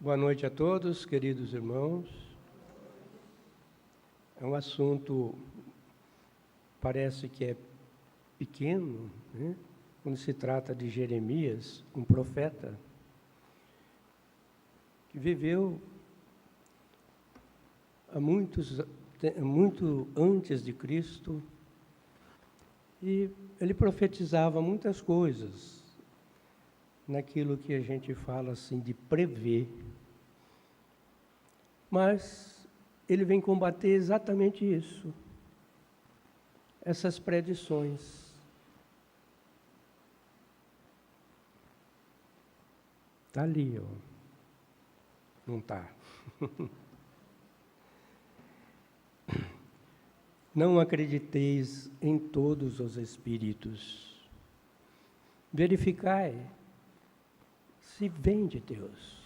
Boa noite a todos, queridos irmãos. É um assunto, parece que é pequeno, né? Quando se trata de Jeremias, um profeta que viveu muito antes de Cristo, e ele profetizava muitas coisas, naquilo que a gente fala assim de prever. Mas ele vem combater exatamente isso, essas predições. Está ali, ó. Não está. Não acrediteis em todos os espíritos. Verificai se vem de Deus.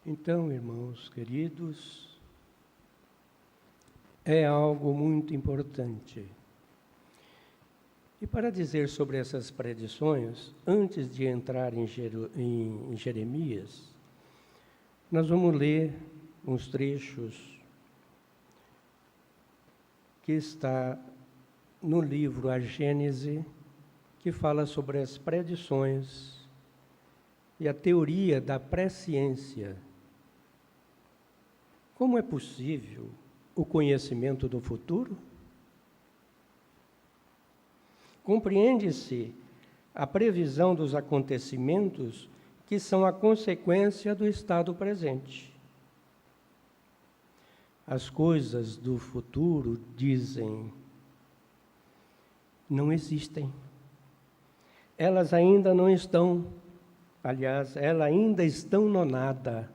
Então, irmãos queridos, é algo muito importante. E para dizer sobre essas predições, antes de entrar em Jeremias, nós vamos ler uns trechos que está no livro A Gênese, que fala sobre as predições e a teoria da presciência. Como é possível o conhecimento do futuro? Compreende-se a previsão dos acontecimentos que são a consequência do estado presente. As coisas do futuro, dizem, não existem. Elas ainda não estão, aliás, elas ainda estão no nada.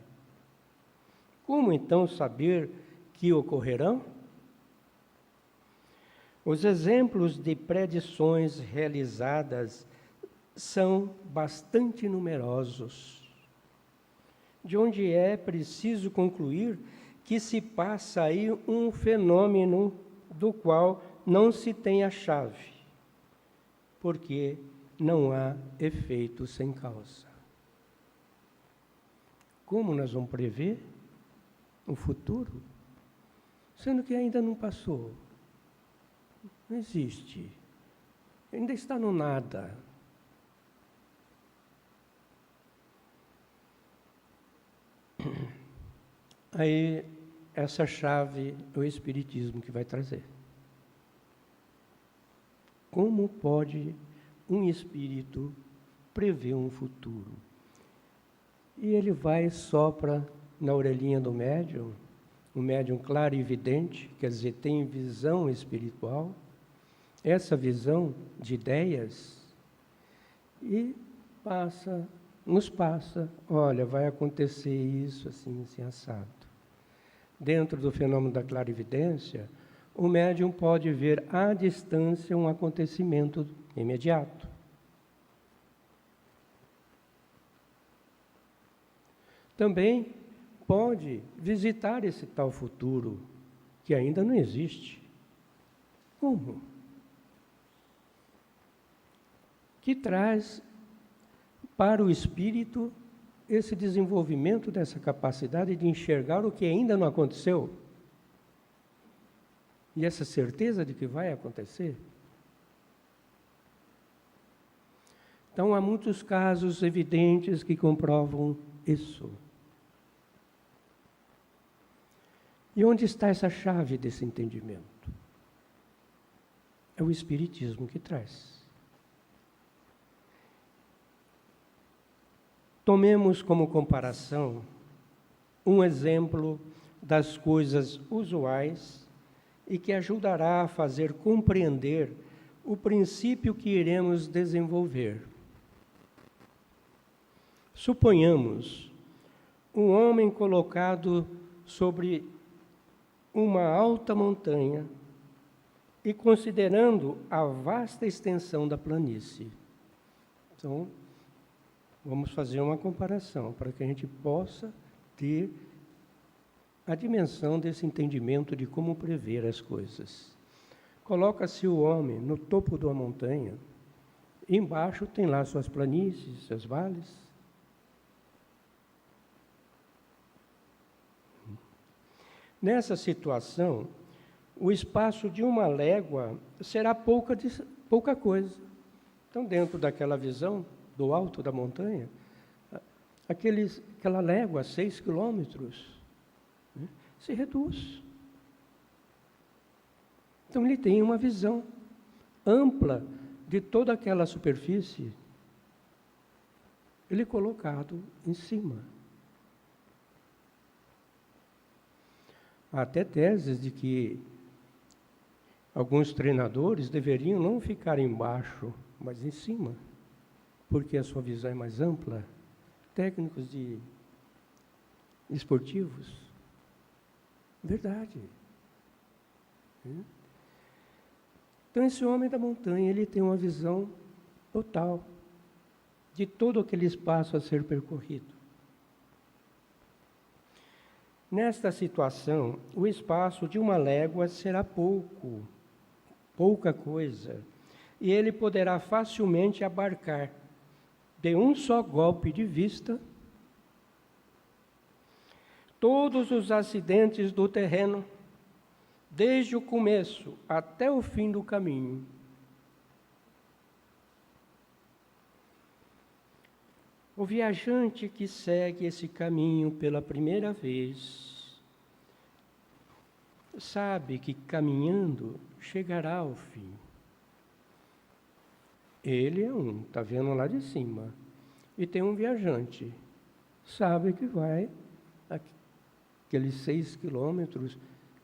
Como então saber que ocorrerão? Os exemplos de predições realizadas são bastante numerosos, de onde é preciso concluir que se passa aí um fenômeno do qual não se tem a chave, porque não há efeito sem causa. Como nós vamos prever o futuro, sendo que ainda não passou? Não existe. Ainda está no nada. Aí, essa chave é o Espiritismo que vai trazer. Como pode um espírito prever um futuro? E ele vai e sopra na orelhinha do médium, um médium claro e evidente, quer dizer, tem visão espiritual, essa visão de ideias, e nos passa, olha, vai acontecer isso, assim, assim, assado. Dentro do fenômeno da clarividência, o médium pode ver à distância um acontecimento imediato. Também pode visitar esse tal futuro, que ainda não existe. Como? Que traz para o espírito esse desenvolvimento dessa capacidade de enxergar o que ainda não aconteceu. E essa certeza de que vai acontecer. Então, há muitos casos evidentes que comprovam isso. E onde está essa chave desse entendimento? É o Espiritismo que traz. Tomemos como comparação um exemplo das coisas usuais e que ajudará a fazer compreender o princípio que iremos desenvolver. Suponhamos um homem colocado sobre uma alta montanha e considerando a vasta extensão da planície. Então, vamos fazer uma comparação para que a gente possa ter a dimensão desse entendimento de como prever as coisas. Coloca-se o homem no topo de uma montanha, embaixo tem lá suas planícies, seus vales, Nessa situação, o espaço de 1 légua será pouca coisa. Então, dentro daquela visão do alto da montanha, aquela légua, 6 quilômetros, né, se reduz. Então, ele tem uma visão ampla de toda aquela superfície, ele é colocado em cima. Há até teses de que alguns treinadores deveriam não ficar embaixo, mas em cima, porque a sua visão é mais ampla. Técnicos esportivos. Verdade. Então, esse homem da montanha, ele tem uma visão total de todo aquele espaço a ser percorrido. Nesta situação, o espaço de 1 légua será pouca coisa, e ele poderá facilmente abarcar, de um só golpe de vista, todos os acidentes do terreno, desde o começo até o fim do caminho. O viajante que segue esse caminho pela primeira vez, sabe que caminhando chegará ao fim. Ele é está vendo lá de cima, e tem um viajante, sabe que vai aqueles 6 quilômetros,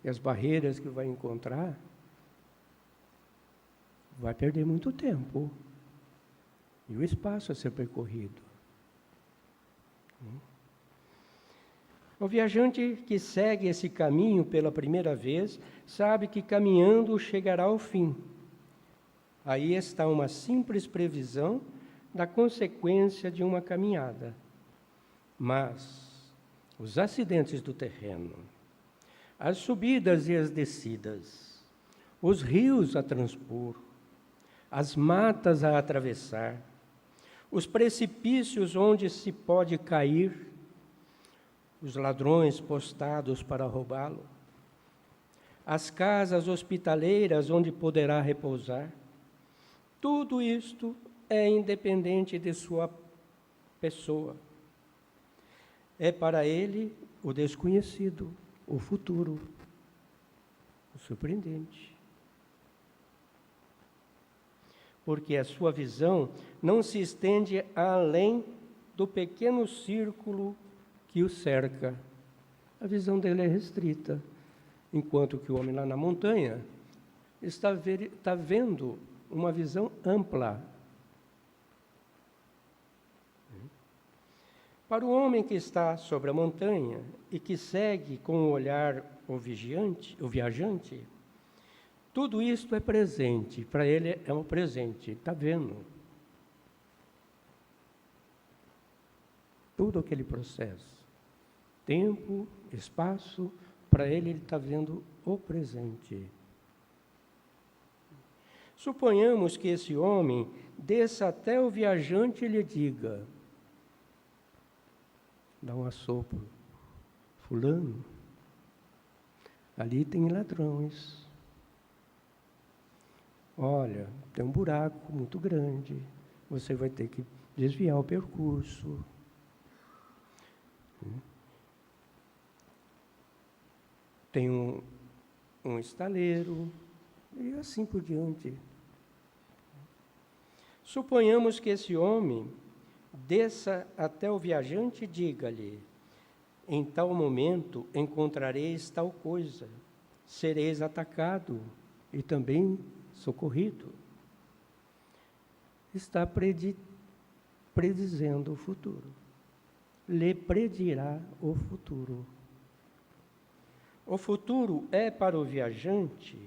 e as barreiras que vai encontrar, vai perder muito tempo, e o espaço a ser percorrido. O viajante que segue esse caminho pela primeira vez, sabe que caminhando chegará ao fim. Aí está uma simples previsão da consequência de uma caminhada. Mas os acidentes do terreno, as subidas e as descidas, os rios a transpor, as matas a atravessar, os precipícios onde se pode cair, os ladrões postados para roubá-lo, as casas hospitaleiras onde poderá repousar, tudo isto é independente de sua pessoa. É para ele o desconhecido, o futuro, o surpreendente. Porque a sua visão não se estende além do pequeno círculo que o cerca. A visão dele é restrita, enquanto que o homem lá na montanha está vendo uma visão ampla. Para o homem que está sobre a montanha e que segue com o olhar o viajante, tudo isto é presente, para ele é um presente, está vendo. Todo aquele processo, tempo, espaço, para ele está vendo o presente. Suponhamos que esse homem desça até o viajante e lhe diga, dá um assopro, fulano, ali tem ladrões. Olha, tem um buraco muito grande, você vai ter que desviar o percurso. Tem um estaleiro, e assim por diante. Suponhamos que esse homem desça até o viajante e diga-lhe, em tal momento encontrareis tal coisa, sereis atacado e também socorrido. Está predizendo o futuro. Lhe predirá o futuro. O futuro é para o viajante,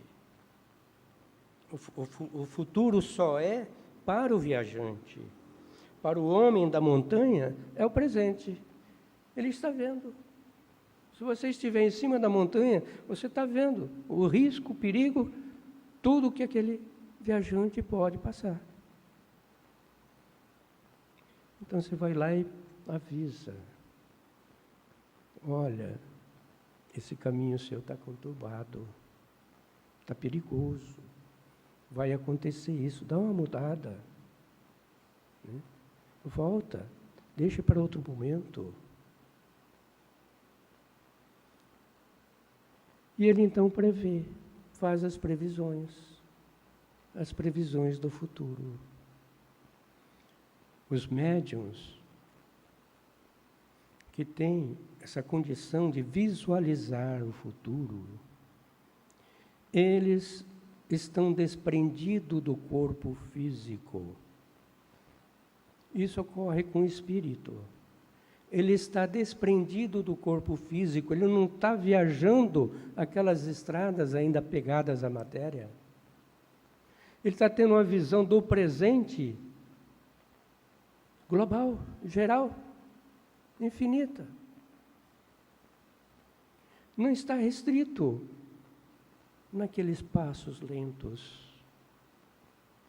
o futuro só é para o viajante. Para o homem da montanha, é o presente. Ele está vendo. Se você estiver em cima da montanha, você está vendo o risco, o perigo, tudo que aquele viajante pode passar. Então você vai lá e avisa. Olha, esse caminho seu está conturbado, está perigoso, vai acontecer isso, dá uma mudada, né? Volta, deixa para outro momento. E ele então prevê, faz as previsões do futuro. Os médiuns que têm essa condição de visualizar o futuro, eles estão desprendidos do corpo físico. Isso ocorre com o espírito. Ele está desprendido do corpo físico, ele não está viajando aquelas estradas ainda pegadas à matéria. Ele está tendo uma visão do presente global, geral, infinita. Não está restrito naqueles passos lentos,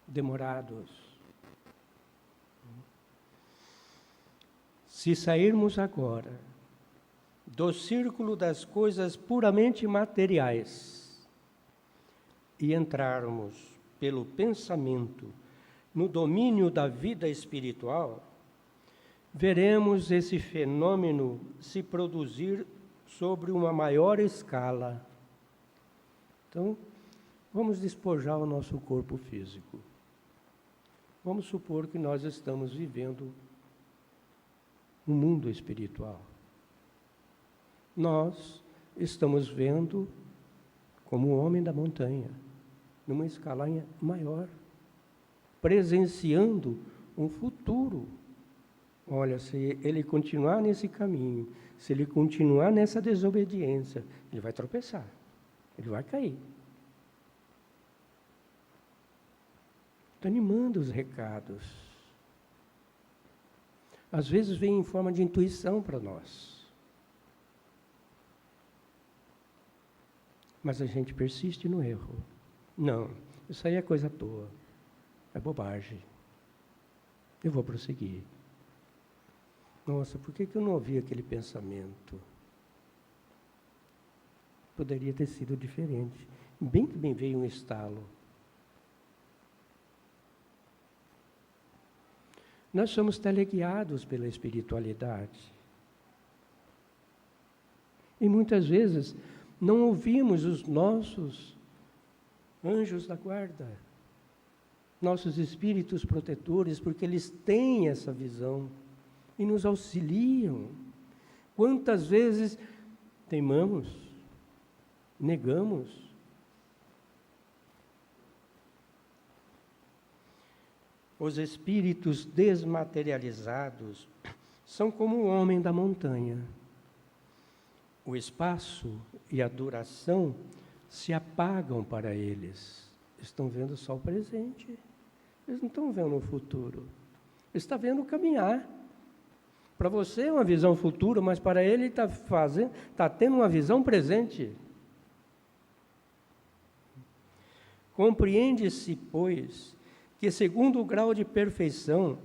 demorados. Se sairmos agora do círculo das coisas puramente materiais e entrarmos pelo pensamento no domínio da vida espiritual, veremos esse fenômeno se produzir sobre uma maior escala. Então, vamos despojar o nosso corpo físico. Vamos supor que nós estamos vivendo um mundo espiritual. Nós estamos vendo como o homem da montanha, numa escala maior, presenciando um futuro. Olha, se ele continuar nesse caminho, se ele continuar nessa desobediência, ele vai tropeçar, ele vai cair. Estou animando os recados. Às vezes vem em forma de intuição para nós. Mas a gente persiste no erro. Não, isso aí é coisa à toa, é bobagem. Eu vou prosseguir. Nossa, por que eu não ouvi aquele pensamento? Poderia ter sido diferente. Bem que bem veio um estalo. Nós somos teleguiados pela espiritualidade. E muitas vezes não ouvimos os nossos anjos da guarda, nossos espíritos protetores, porque eles têm essa visão e nos auxiliam. Quantas vezes teimamos, negamos? Os espíritos desmaterializados são como o homem da montanha. O espaço e a duração se apagam para eles. Estão vendo só o presente. Eles não estão vendo o futuro. Eles estão vendo caminhar. Para você é uma visão futura, mas para ele está tendo uma visão presente. Compreende-se, pois, que segundo o grau de perfeição,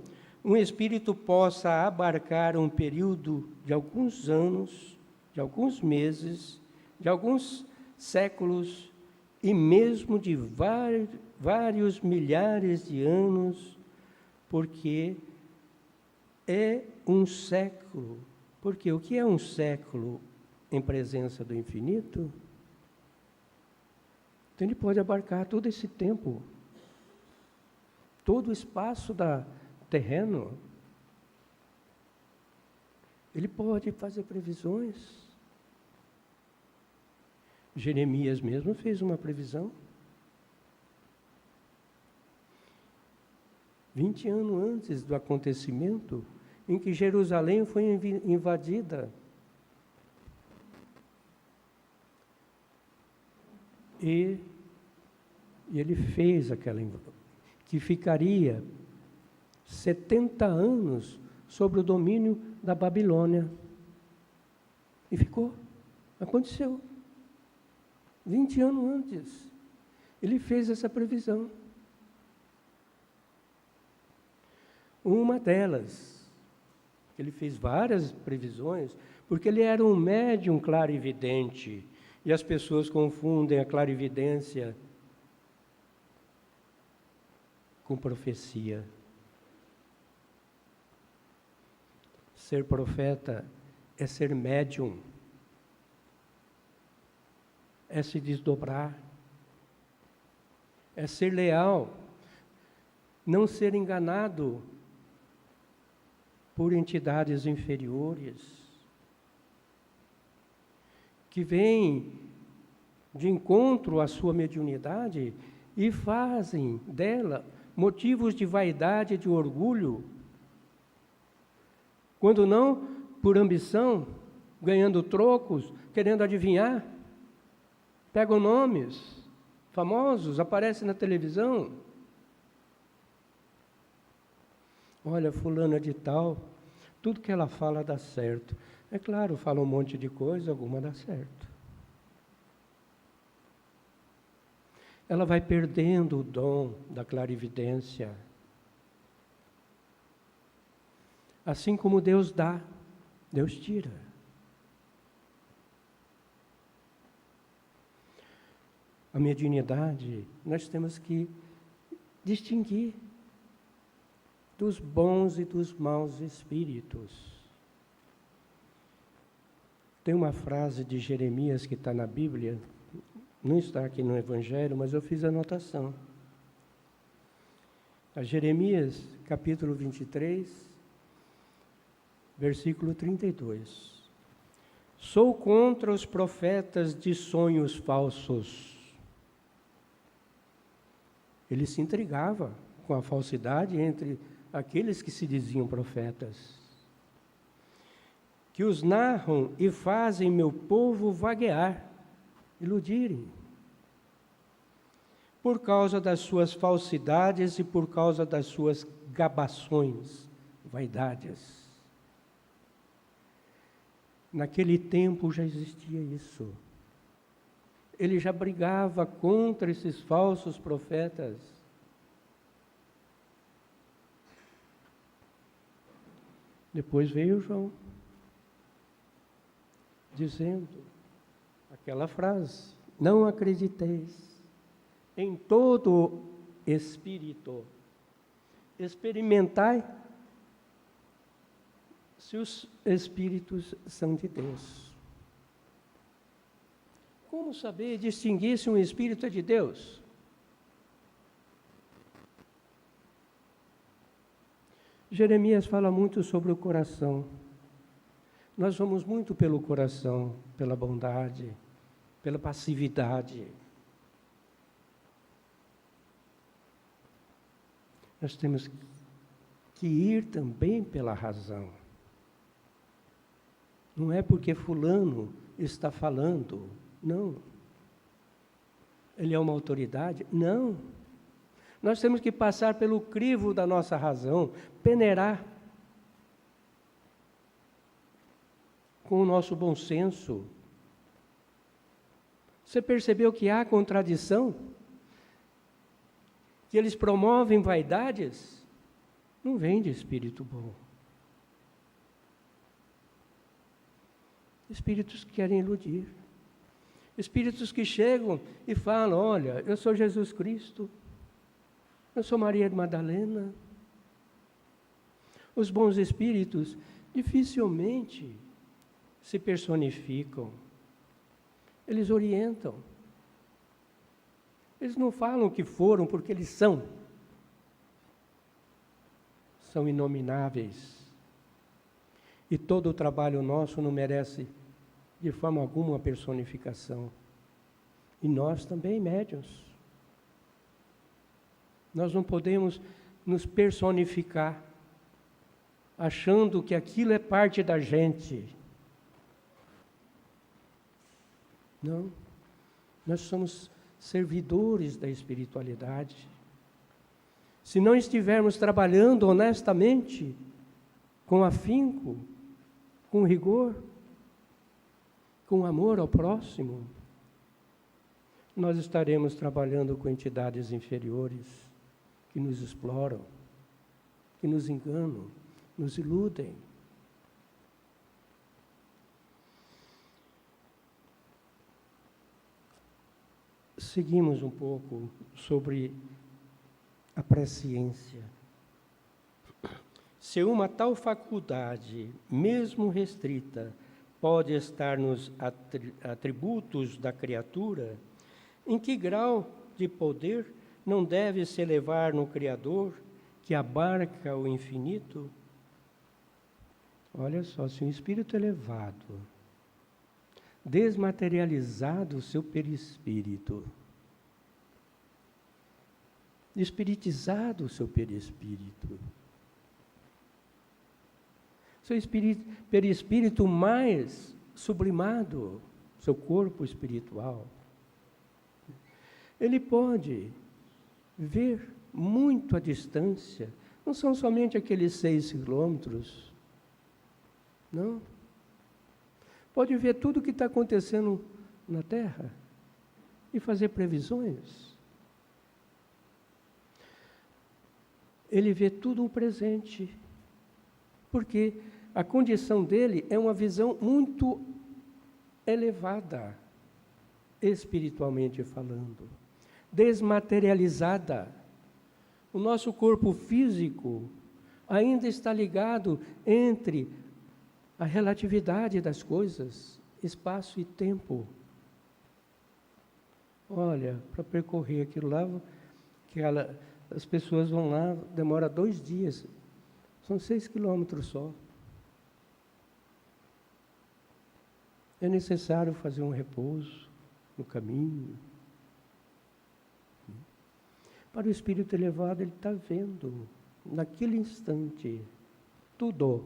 um espírito possa abarcar um período de alguns anos, de alguns meses, de alguns séculos e mesmo de vários milhares de anos, porque é um século. Porque o que é um século em presença do infinito? Então ele pode abarcar todo esse tempo, todo o espaço terreno. Ele pode fazer previsões. Jeremias mesmo fez uma previsão. 20 anos antes do acontecimento em que Jerusalém foi invadida. E ele fez aquela invasão, que ficaria 70 anos sob o domínio da Babilônia. E ficou. Aconteceu. 20 anos antes. Ele fez essa previsão. Uma delas, ele fez várias previsões, porque ele era um médium clarividente, e as pessoas confundem a clarividência com profecia. Ser profeta é ser médium, é se desdobrar, é ser leal, não ser enganado por entidades inferiores, que vêm de encontro à sua mediunidade e fazem dela motivos de vaidade e de orgulho, quando não por ambição, ganhando trocos, querendo adivinhar. Pegam nomes famosos, aparecem na televisão. Olha, fulana de tal, tudo que ela fala dá certo. É claro, fala um monte de coisa, alguma dá certo. Ela vai perdendo o dom da clarividência. Assim como Deus dá, Deus tira. A mediunidade, nós temos que distinguir dos bons e dos maus espíritos. Tem uma frase de Jeremias que está na Bíblia, não está aqui no Evangelho, mas eu fiz a anotação. A Jeremias, capítulo 23, versículo 32. Sou contra os profetas de sonhos falsos. Ele se intrigava com a falsidade entre aqueles que se diziam profetas, que os narram e fazem meu povo vaguear, iludirem, por causa das suas falsidades e por causa das suas gabações, vaidades. Naquele tempo já existia isso. Ele já brigava contra esses falsos profetas. Depois veio João, dizendo aquela frase: não acrediteis em todo espírito, experimentai se os espíritos são de Deus. Como saber distinguir se um espírito é de Deus? Jeremias fala muito sobre o coração. Nós vamos muito pelo coração, pela bondade, pela passividade. Nós temos que ir também pela razão. Não é porque fulano está falando, não. Ele é uma autoridade? Não. Nós temos que passar pelo crivo da nossa razão, peneirar com o nosso bom senso. Você percebeu que há contradição? Que eles promovem vaidades? Não vem de espírito bom. Espíritos que querem iludir. Espíritos que chegam e falam: olha, eu sou Jesus Cristo, eu sou Maria de Madalena. Os bons espíritos dificilmente se personificam. Eles orientam. Eles não falam que foram porque eles são. São inomináveis. E todo o trabalho nosso não merece de forma alguma uma personificação. E nós também, médiuns. Nós não podemos nos personificar, achando que aquilo é parte da gente. Não. Nós somos servidores da espiritualidade. Se não estivermos trabalhando honestamente, com afinco, com rigor, com amor ao próximo, nós estaremos trabalhando com entidades inferiores que nos exploram, que nos enganam, nos iludem. seguimos um pouco sobre a presciência. Se uma tal faculdade, mesmo restrita, pode estar nos atributos da criatura, em que grau de poder não deve se elevar no Criador, que abarca o infinito? Olha só, se um espírito elevado, desmaterializado o seu perispírito, espiritizado o seu perispírito, seu perispírito mais sublimado, seu corpo espiritual, ele pode ver muito à distância, não são somente aqueles 6 quilômetros, não. Pode ver tudo o que está acontecendo na Terra e fazer previsões. Ele vê tudo o presente, porque a condição dele é uma visão muito elevada, espiritualmente falando, desmaterializada. O nosso corpo físico ainda está ligado entre a relatividade das coisas, espaço e tempo. Olha, para percorrer aquilo lá, as pessoas vão lá, demora 2 dias, são 6 quilômetros só. É necessário fazer um repouso no caminho. Para o espírito elevado, ele está vendo, naquele instante, tudo.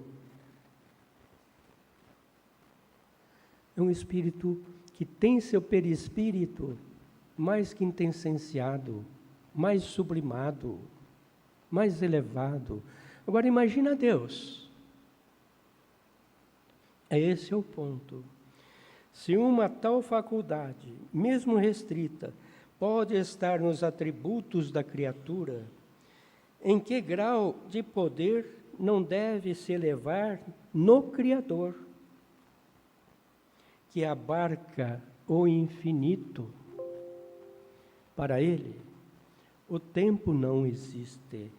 É um espírito que tem seu perispírito mais que intenssenciado, mais sublimado, mais elevado. Agora imagina Deus. Esse é o ponto. Se uma tal faculdade, mesmo restrita, pode estar nos atributos da criatura, em que grau de poder não deve se elevar no Criador, que abarca o infinito? Para ele, o tempo não existe.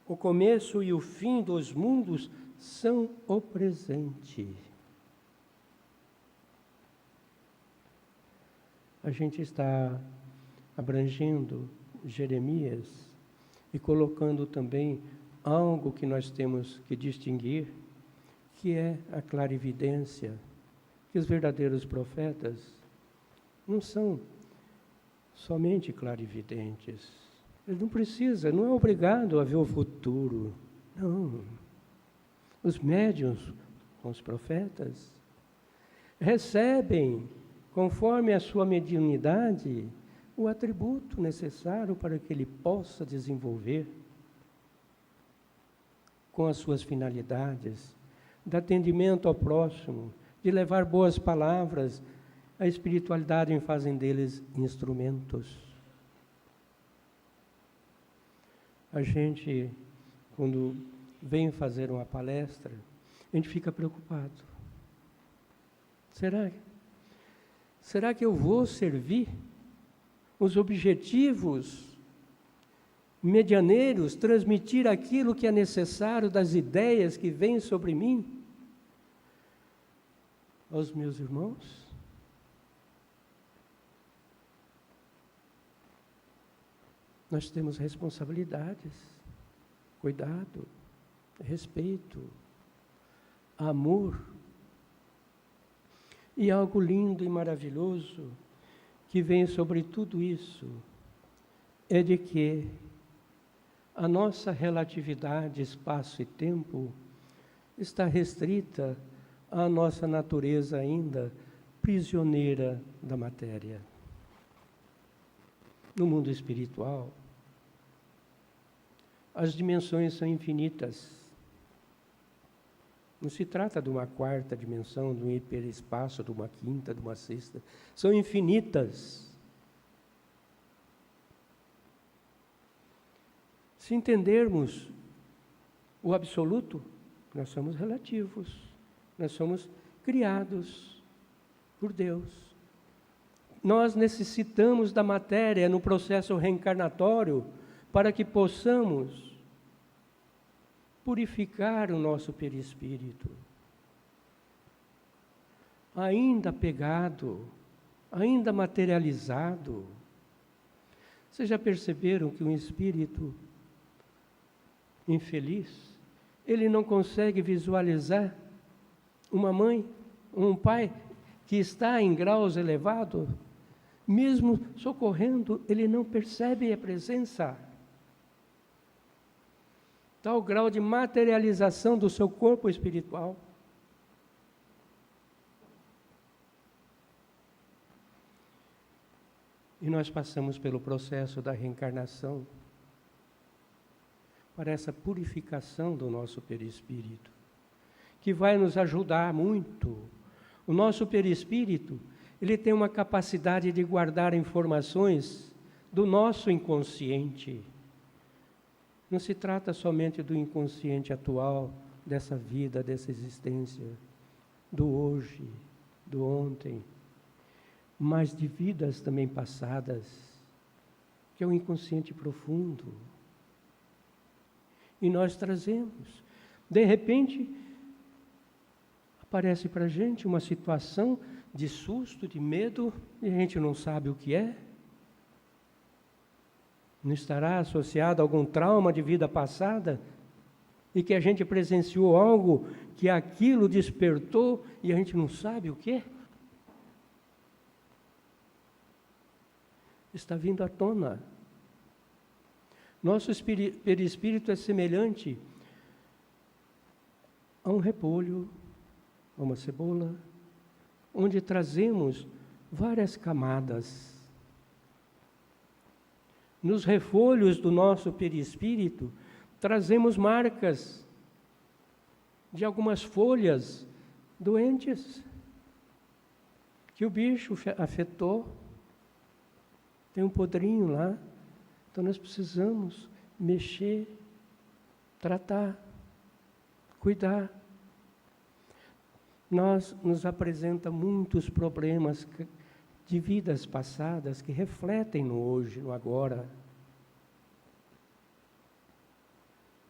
O começo e o fim dos mundos são o presente. A gente está abrangendo Jeremias e colocando também algo que nós temos que distinguir, que é a clarividência, que os verdadeiros profetas não são somente clarividentes. Ele não precisa, não é obrigado a ver o futuro. Não. Os médiuns, os profetas, recebem, conforme a sua mediunidade, o atributo necessário para que ele possa desenvolver com as suas finalidades, de atendimento ao próximo, de levar boas palavras. A espiritualidade fazem deles instrumentos. A gente, quando vem fazer uma palestra, a gente fica preocupado. Será que eu vou servir os objetivos medianeiros, transmitir aquilo que é necessário das ideias que vêm sobre mim aos meus irmãos? Nós temos responsabilidades, cuidado, respeito, amor. E algo lindo e maravilhoso que vem sobre tudo isso é de que a nossa relatividade, espaço e tempo está restrita à nossa natureza ainda prisioneira da matéria. No mundo espiritual, as dimensões são infinitas. Não se trata de uma 4ª dimensão, de um hiperespaço, de uma 5ª, de uma 6ª. São infinitas. Se entendermos o absoluto, nós somos relativos. Nós somos criados por Deus. nós necessitamos da matéria no processo reencarnatório para que possamos purificar o nosso perispírito. Ainda pegado, ainda materializado. Vocês já perceberam que um espírito infeliz, ele não consegue visualizar uma mãe, um pai que está em graus elevados? Mesmo socorrendo, ele não percebe a presença. Tal grau de materialização do seu corpo espiritual. E nós passamos pelo processo da reencarnação para essa purificação do nosso perispírito, que vai nos ajudar muito. O nosso perispírito, ele tem uma capacidade de guardar informações do nosso inconsciente. Não se trata somente do inconsciente atual, dessa vida, dessa existência, do hoje, do ontem, mas de vidas também passadas, que é o inconsciente profundo. E nós trazemos. De repente, aparece para a gente uma situação de susto, de medo, e a gente não sabe o que é. Não estará associado a algum trauma de vida passada? E que a gente presenciou algo que aquilo despertou e a gente não sabe o que é? Está vindo à tona. Nosso perispírito é semelhante a um repolho, a uma cebola, onde trazemos várias camadas. Nos refolhos do nosso perispírito, trazemos marcas de algumas folhas doentes que o bicho afetou. Tem um podrinho lá, então nós precisamos mexer, tratar, cuidar. Nos apresenta muitos problemas de vidas passadas que refletem no hoje, no agora.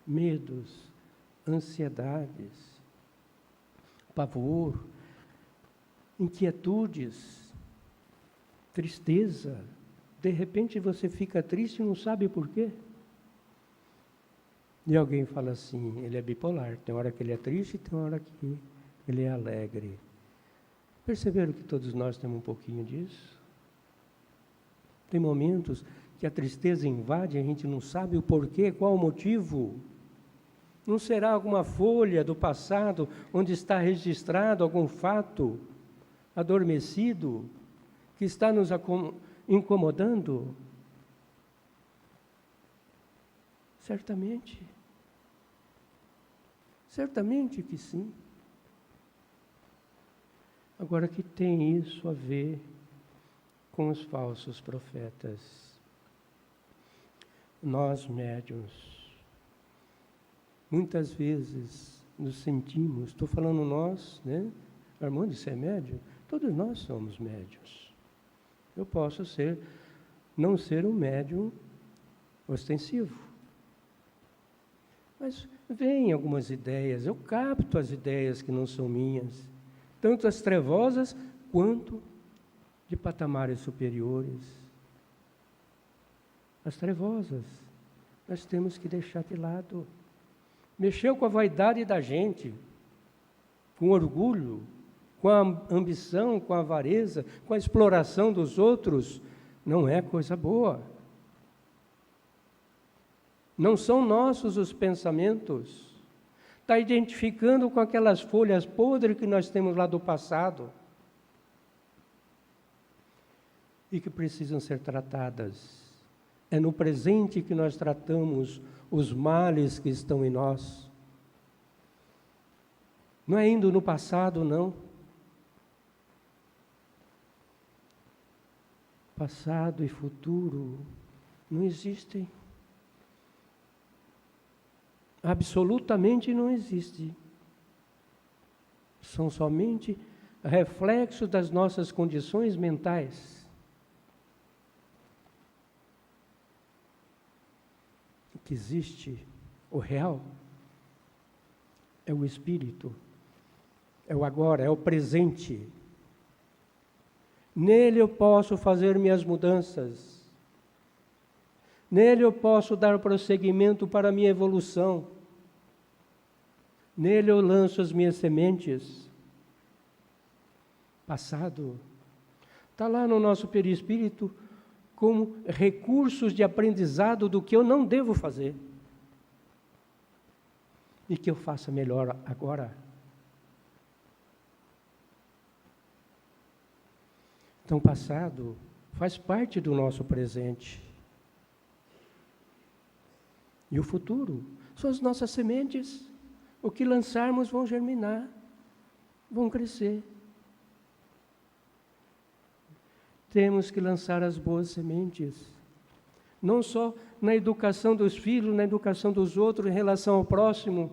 Medos, ansiedades, pavor, inquietudes, tristeza. De repente você fica triste e não sabe por quê. E alguém fala assim, ele é bipolar, tem hora que ele é triste e tem hora que ele é alegre. Perceberam que todos nós temos um pouquinho disso? Tem momentos que a tristeza invade e a gente não sabe o porquê, qual o motivo. Não será alguma folha do passado onde está registrado algum fato adormecido que está nos incomodando? Certamente. Certamente que sim. Agora, que tem isso a ver com os falsos profetas? Nós, médiuns, muitas vezes nos sentimos, estou falando nós, né? Armando, você é médium? Todos nós somos médiuns. Eu posso não ser um médium ostensivo. Mas vêm algumas ideias, eu capto as ideias que não são minhas, tanto as trevosas quanto de patamares superiores. As trevosas, nós temos que deixar de lado. Mexeu com a vaidade da gente, com orgulho, com a ambição, com a avareza, com a exploração dos outros, não é coisa boa. Não são nossos os pensamentos. Está identificando com aquelas folhas podres que nós temos lá do passado e que precisam ser tratadas. É no presente que nós tratamos os males que estão em nós. Não é indo no passado, não. Passado e futuro não existem. Absolutamente não existe. São somente reflexos das nossas condições mentais. que existe, o real, é o Espírito, é o agora, é o presente. Nele eu posso fazer minhas mudanças. Nele eu posso dar prosseguimento para a minha evolução. Nele eu lanço as minhas sementes. Passado está lá no nosso perispírito como recursos de aprendizado do que eu não devo fazer. E que eu faça melhor agora. Então, o passado faz parte do nosso presente. E o futuro são as nossas sementes. O que lançarmos vão germinar, vão crescer. Temos que lançar as boas sementes. Não só na educação dos filhos, na educação dos outros, em relação ao próximo,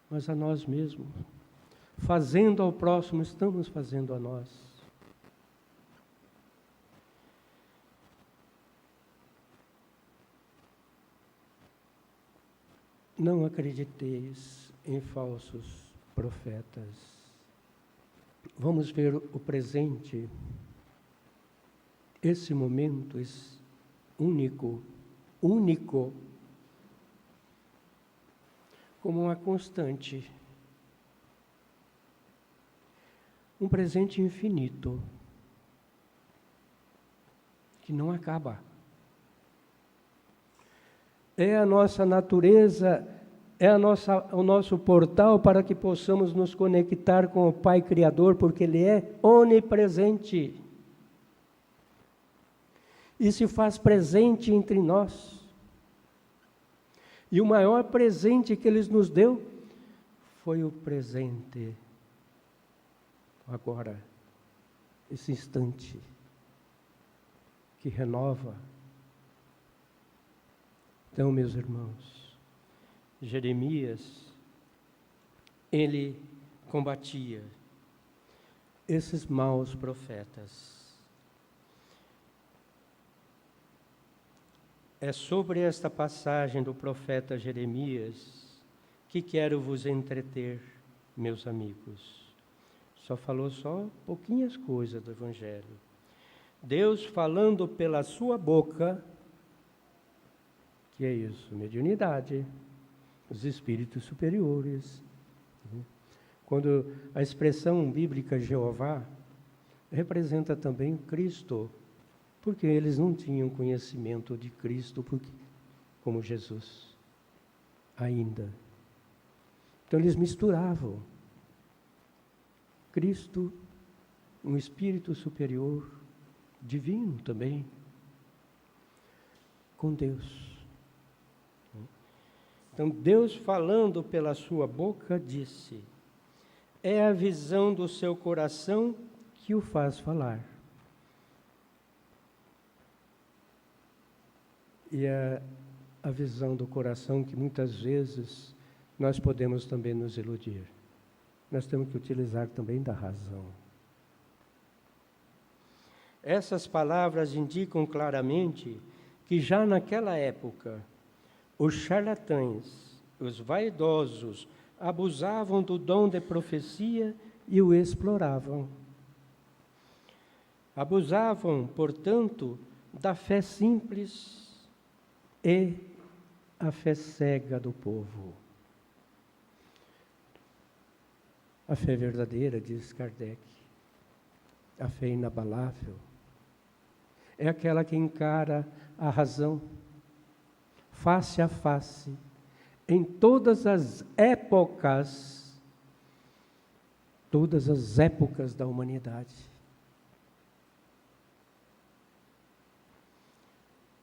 mas a nós mesmos. Fazendo ao próximo, estamos fazendo a nós. Não acrediteis em falsos profetas. Vamos ver o presente, esse momento único, como uma constante. Um presente infinito, que não acaba. É a nossa natureza, é o nosso portal para que possamos nos conectar com o Pai Criador, porque Ele é onipresente. E se faz presente entre nós. E o maior presente que Ele nos deu foi o presente. Agora, esse instante que renova. Então, meus irmãos, Jeremias, ele combatia esses maus profetas. É sobre esta passagem do profeta Jeremias que quero vos entreter, meus amigos. Só falou pouquinhas coisas do Evangelho. Deus falando pela sua boca, que é isso, mediunidade, os espíritos superiores. Quando a expressão bíblica Jeová representa também Cristo, porque eles não tinham conhecimento de Cristo como Jesus, ainda. Então eles misturavam Cristo, um espírito superior, divino também, com Deus. Então, Deus falando pela sua boca disse: é a visão do seu coração que o faz falar. E é a visão do coração que muitas vezes nós podemos também nos iludir. Nós temos que utilizar também da razão. Essas palavras indicam claramente que já naquela época, os charlatães, os vaidosos, abusavam do dom de profecia e o exploravam. Abusavam, portanto, da fé simples e a fé cega do povo. A fé verdadeira, diz Kardec, a fé inabalável, é aquela que encara a razão face a face, em todas as épocas da humanidade.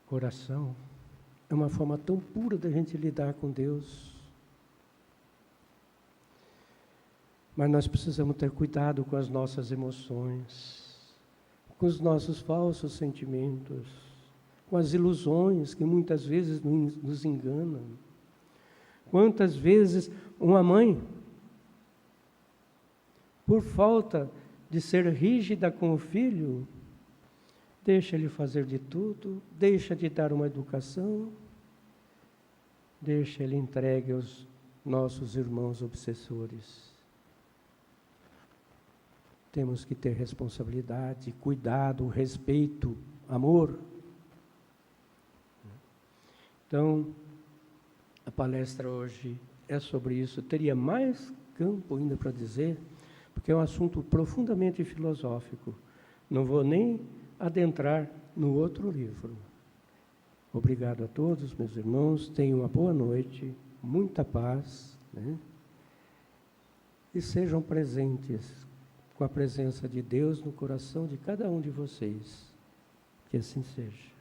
Coração é uma forma tão pura da gente lidar com Deus. Mas nós precisamos ter cuidado com as nossas emoções, com os nossos falsos sentimentos, com as ilusões que muitas vezes nos enganam. Quantas vezes uma mãe, por falta de ser rígida com o filho, deixa ele fazer de tudo, deixa de dar uma educação, deixa ele entregue aos nossos irmãos obsessores. Temos que ter responsabilidade, cuidado, respeito, amor. Então, a palestra hoje é sobre isso. Teria mais campo ainda para dizer, porque é um assunto profundamente filosófico. Não vou nem adentrar no outro livro. Obrigado a todos, meus irmãos. Tenham uma boa noite, muita paz, né? E sejam presentes com a presença de Deus no coração de cada um de vocês. Que assim seja.